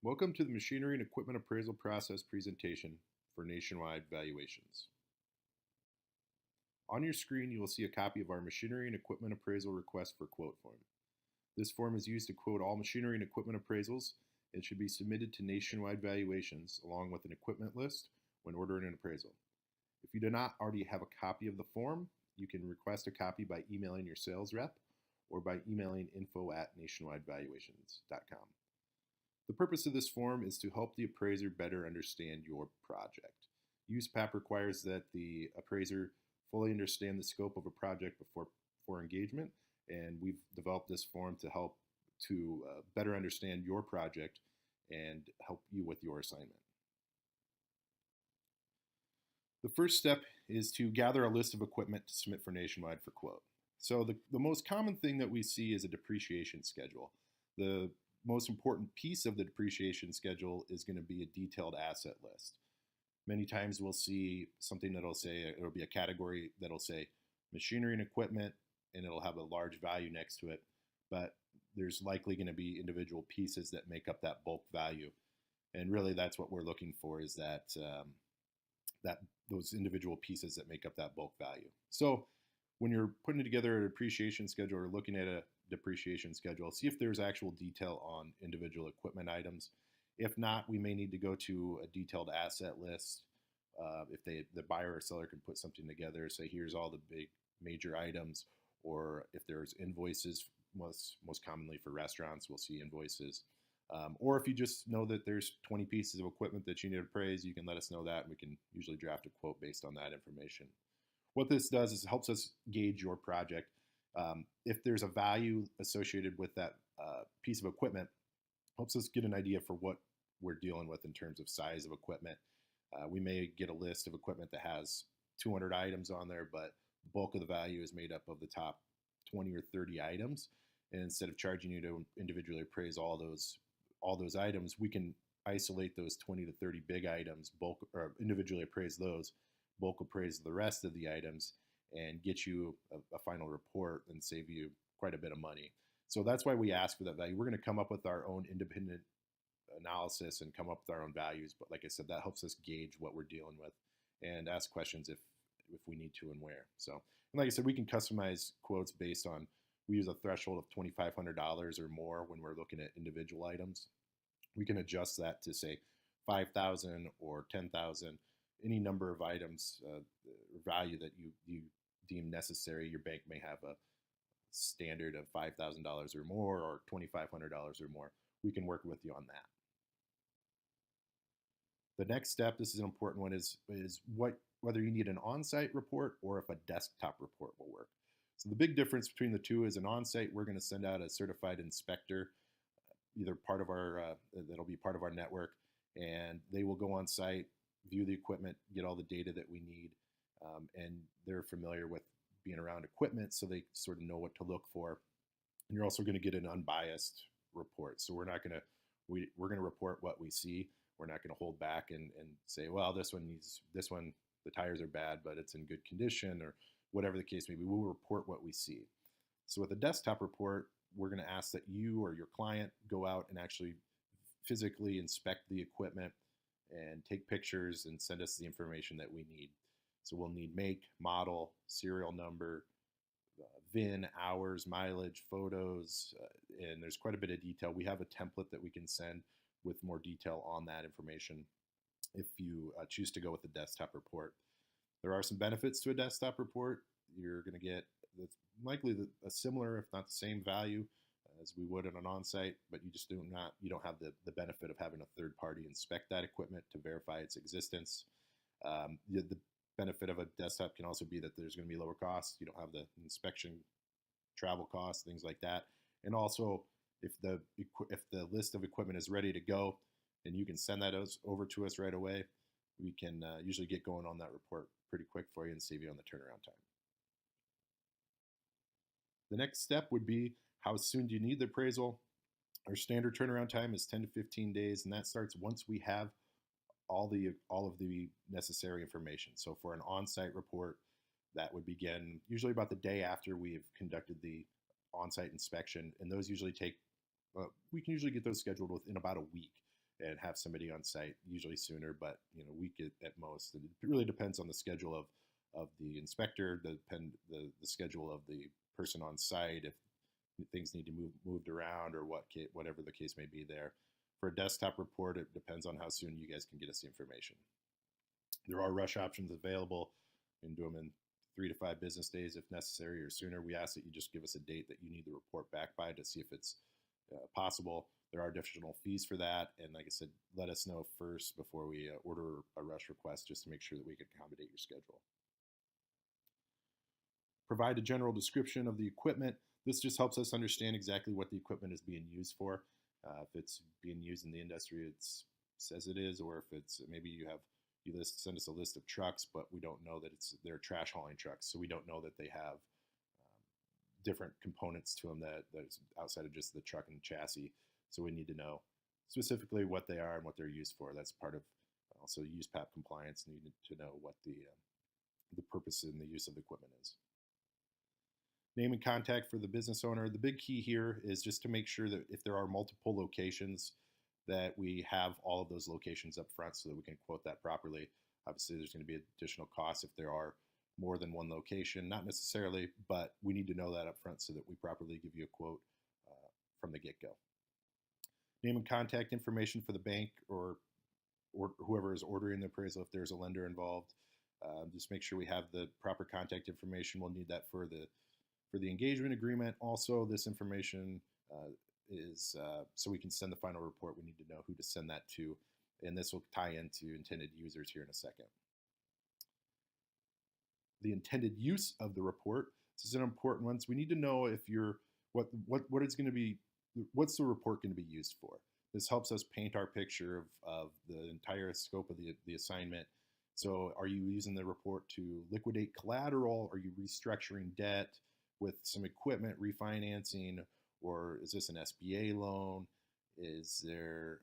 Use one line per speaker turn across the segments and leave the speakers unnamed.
Welcome to the Machinery and Equipment Appraisal Process presentation for Nationwide Valuations. On your screen, you will see a copy of our Machinery and Equipment Appraisal Request for Quote form. This form is used to quote all machinery and equipment appraisals and should be submitted to Nationwide Valuations along with an equipment list when ordering an appraisal. If you do not already have a copy of the form, you can request a copy by emailing your sales rep or by emailing info@nationwidevaluations.com. The purpose of this form is to help the appraiser better understand your project. USPAP requires that the appraiser fully understand the scope of a project before engagement, and we've developed this form to help to better understand your project and help you with your assignment. The first step is to gather a list of equipment to submit for Nationwide for quote. So the most common thing that we see is a depreciation schedule. The most important piece of the depreciation schedule is going to be a detailed asset list. Many times we'll see something that'll say, it'll be a category that'll say machinery and equipment, and it'll have a large value next to it, but there's likely going to be individual pieces that make up that bulk value. And really that's what we're looking for, is that those individual pieces that make up that bulk value. So when you're putting together a depreciation schedule or looking at a depreciation schedule, see if there's actual detail on individual equipment items. If not, we may need to go to a detailed asset list. If the buyer or seller can put something together, say here's all the big major items, or if there's invoices, most commonly for restaurants, we'll see invoices. Or if you just know that there's 20 pieces of equipment that you need to appraise, you can let us know that, and we can usually draft a quote based on that information. What this does is it helps us gauge your project. If there's a value associated with that piece of equipment, helps us get an idea for what we're dealing with in terms of size of equipment. We may get a list of equipment that has 200 items on there, but the bulk of the value is made up of the top 20 or 30 items. And instead of charging you to individually appraise all those items, we can isolate those 20 to 30 big items, bulk or individually appraise those, bulk appraise the rest of the items, and get you a final report and save you quite a bit of money. So that's why we ask for that value. We're going to come up with our own independent analysis and come up with our own values. But like I said, that helps us gauge what we're dealing with and ask questions if we need to and where. So, and like I said, we can customize quotes based on, we use a threshold of $2,500 or more when we're looking at individual items. We can adjust that to say 5,000 or 10,000, any number of items, value that you deem necessary. Your bank may have a standard of $5,000 or more, or $2,500 or more. We can work with you on that. The next step, this is an important one, is whether you need an on-site report or if a desktop report will work. So the big difference between the two is an on-site, we're going to send out a certified inspector, either part of our, that'll be part of our network, and they will go on site, view the equipment, get all the data that we need, and they're familiar with being around equipment, so they sort of know what to look for. And you're also going to get an unbiased report. So we're going to report what we see. We're not going to hold back and say, well, this one, the tires are bad, but it's in good condition, or whatever the case may be. We'll report what we see. So with a desktop report, we're going to ask that you or your client go out and actually physically inspect the equipment and take pictures and send us the information that we need. So we'll need make, model, serial number, VIN, hours, mileage, photos, and there's quite a bit of detail. We have a template that we can send with more detail on that information if you choose to go with the desktop report. There are some benefits to a desktop report. You're going to get likely a similar, if not the same value as we would on an on-site, but you just you don't have the benefit of having a third party inspect that equipment to verify its existence. The benefit of a desktop can also be that there's going to be lower costs. You don't have the inspection, travel costs, things like that. And also, if the list of equipment is ready to go and you can send that over to us right away, we can usually get going on that report pretty quick for you and save you on the turnaround time. The next step would be, how soon do you need the appraisal? Our standard turnaround time is 10 to 15 days, and that starts once we have all of the necessary information. So for an on-site report, that would begin usually about the day after we've conducted the on-site inspection, and those usually take, we can usually get those scheduled within about a week. and have somebody on site, usually sooner, but a week at most. And it really depends on the schedule of the inspector, the schedule of the person on site, if things need to moved around or whatever the case may be there. For a desktop report, it depends on how soon you guys can get us the information. There are rush options available. You can do them in 3 to 5 business days if necessary or sooner. We ask that you just give us a date that you need the report back by to see if it's possible. There are additional fees for that, and like I said, let us know first before we order a rush request, just to make sure that we can accommodate your schedule. Provide a general description of the equipment. This just helps us understand exactly what the equipment is being used for. If it's being used in the industry it says it is, or if it's maybe you send us a list of trucks, but we don't know that they're trash hauling trucks, so we don't know that they have different components to them that's outside of just the truck and chassis. So we need to know specifically what they are and what they're used for. That's part of also USPAP compliance. Needed to know what the purpose and the use of the equipment is. Name and contact for the business owner. The big key here is just to make sure that if there are multiple locations, that we have all of those locations up front so that we can quote that properly. Obviously, there's going to be additional costs if there are more than one location, not necessarily, but we need to know that up front so that we properly give you a quote from the get-go. Name and contact information for the bank or whoever is ordering the appraisal if there's a lender involved. Just make sure we have the proper contact information. We'll need that for the engagement agreement. Also, this information is so we can send the final report. We need to know who to send that to, and this will tie into intended users here in a second. The intended use of the report. This is an important one. So we need to know if what it's going to be. What's the report going to be used for? This helps us paint our picture of the entire scope of the assignment. So are you using the report to liquidate collateral? Are you restructuring debt with some equipment refinancing? Or is this an SBA loan? Is there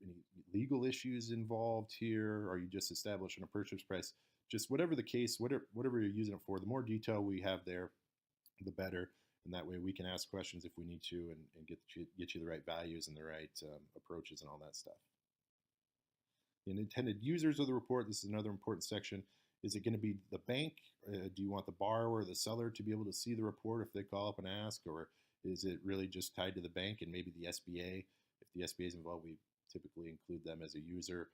any legal issues involved here? Are you just establishing a purchase price? Just whatever the case, whatever you're using it for, the more detail we have there, the better. And that way we can ask questions if we need to and get you the right values and the right approaches and all that stuff. The intended users of the report, this is another important section. Is it going to be the bank? Do you want the borrower or the seller to be able to see the report if they call up and ask? Or is it really just tied to the bank and maybe the SBA? If the SBA is involved, we typically include them as a user.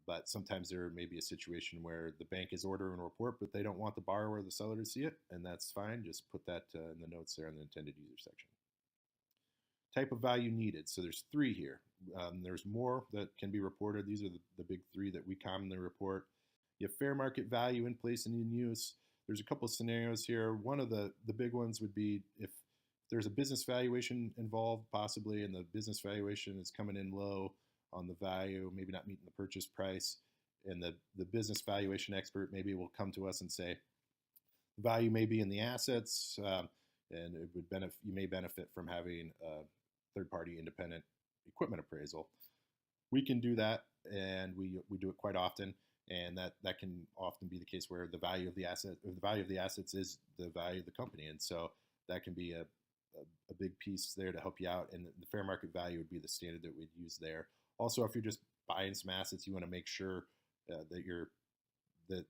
But sometimes there may be a situation where the bank is ordering a report, but they don't want the borrower or the seller to see it, and that's fine. Just put that in the notes there in the intended user section. Type of value needed. So there's 3 here. There's more that can be reported. These are the big 3 that we commonly report. You have fair market value in place and in use. There's a couple of scenarios here. One of the big ones would be if there's a business valuation involved, possibly, and the business valuation is coming in low on the value, maybe not meeting the purchase price, and the business valuation expert maybe will come to us and say, the value may be in the assets, and it would you may benefit from having a third-party independent equipment appraisal. We can do that, and we do it quite often, and that can often be the case where the value of the assets is the value of the company, and so that can be a big piece there to help you out, and the fair market value would be the standard that we'd use there. Also, if you're just buying some assets, you want to make sure that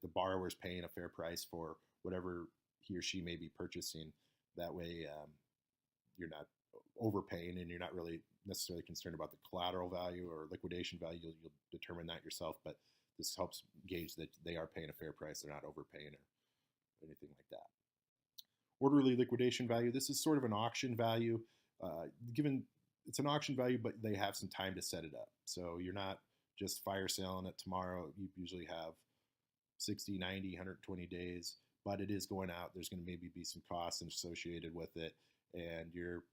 the borrower is paying a fair price for whatever he or she may be purchasing. That way, you're not overpaying, and you're not really necessarily concerned about the collateral value or liquidation value. You'll determine that yourself, but this helps gauge that they are paying a fair price. They're not overpaying or anything like that. Orderly liquidation value. This is sort of an auction value. Given it's an auction value, but they have some time to set it up. So you're not just fire selling it tomorrow. You usually have 60, 90, 120 days, but it is going out. There's going to maybe be some costs associated with it, and you're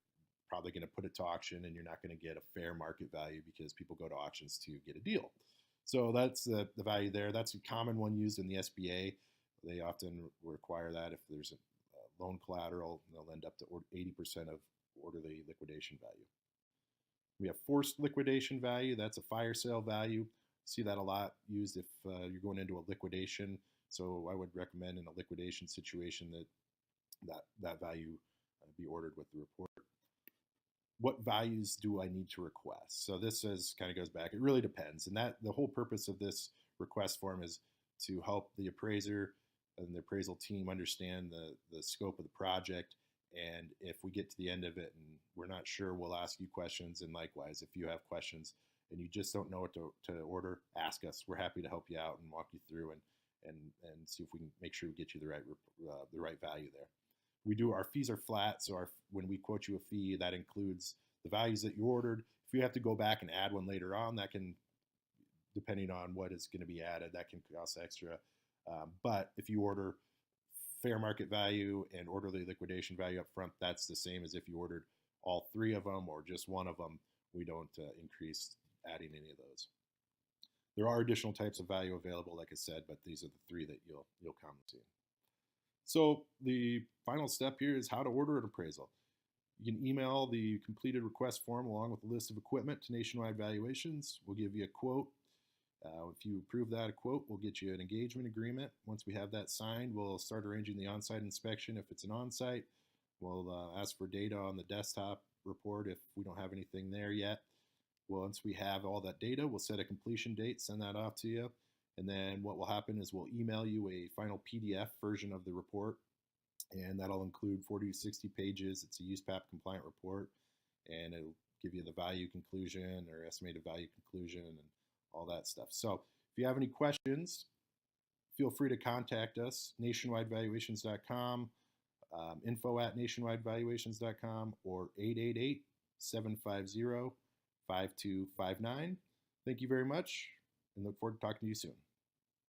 probably going to put it to auction, and you're not going to get a fair market value because people go to auctions to get a deal. So that's the value there. That's a common one used in the SBA. They often require that if there's a loan collateral, they'll lend up to 80% of orderly liquidation value. We have forced liquidation value. That's a fire sale value. See that a lot used if you're going into a liquidation. So I would recommend in a liquidation situation that value be ordered with the report. what values do I need to request? So this is kind of goes back. It really depends, and that the whole purpose of this request form is to help the appraiser and the appraisal team understand the scope of the project. And if we get to the end of it and we're not sure, we'll ask you questions. And likewise, if you have questions and you just don't know what to order, ask us. We're happy to help you out and walk you through and see if we can make sure we get you the right value there. We do our fees are flat, so when we quote you a fee, that includes the values that you ordered. If you have to go back and add one later on, that can, depending on what is going to be added, that can cost extra. But if you order fair market value and orderly liquidation value up front, that's the same as if you ordered all three of them or just one of them. We don't increase adding any of those. There are additional types of value available, like I said, but these are the three that you'll commonly see. So the final step here is how to order an appraisal. You can email the completed request form along with a list of equipment to Nationwide Valuations. We'll give you a quote. If you approve that quote, we'll get you an engagement agreement. Once we have that signed, we'll start arranging the on-site inspection. If it's an on-site, we'll ask for data on the desktop report if we don't have anything there yet. Once we have all that data, we'll set a completion date, send that off to you. And then what will happen is we'll email you a final PDF version of the report, and that'll include 40 to 60 pages. It's a USPAP compliant report, and it'll give you the value conclusion or estimated value conclusion and all that stuff. So if you have any questions, feel free to contact us, nationwidevaluations.com, info@nationwidevaluations.com, or 888-750-5259. Thank you very much, and look forward to talking to you soon.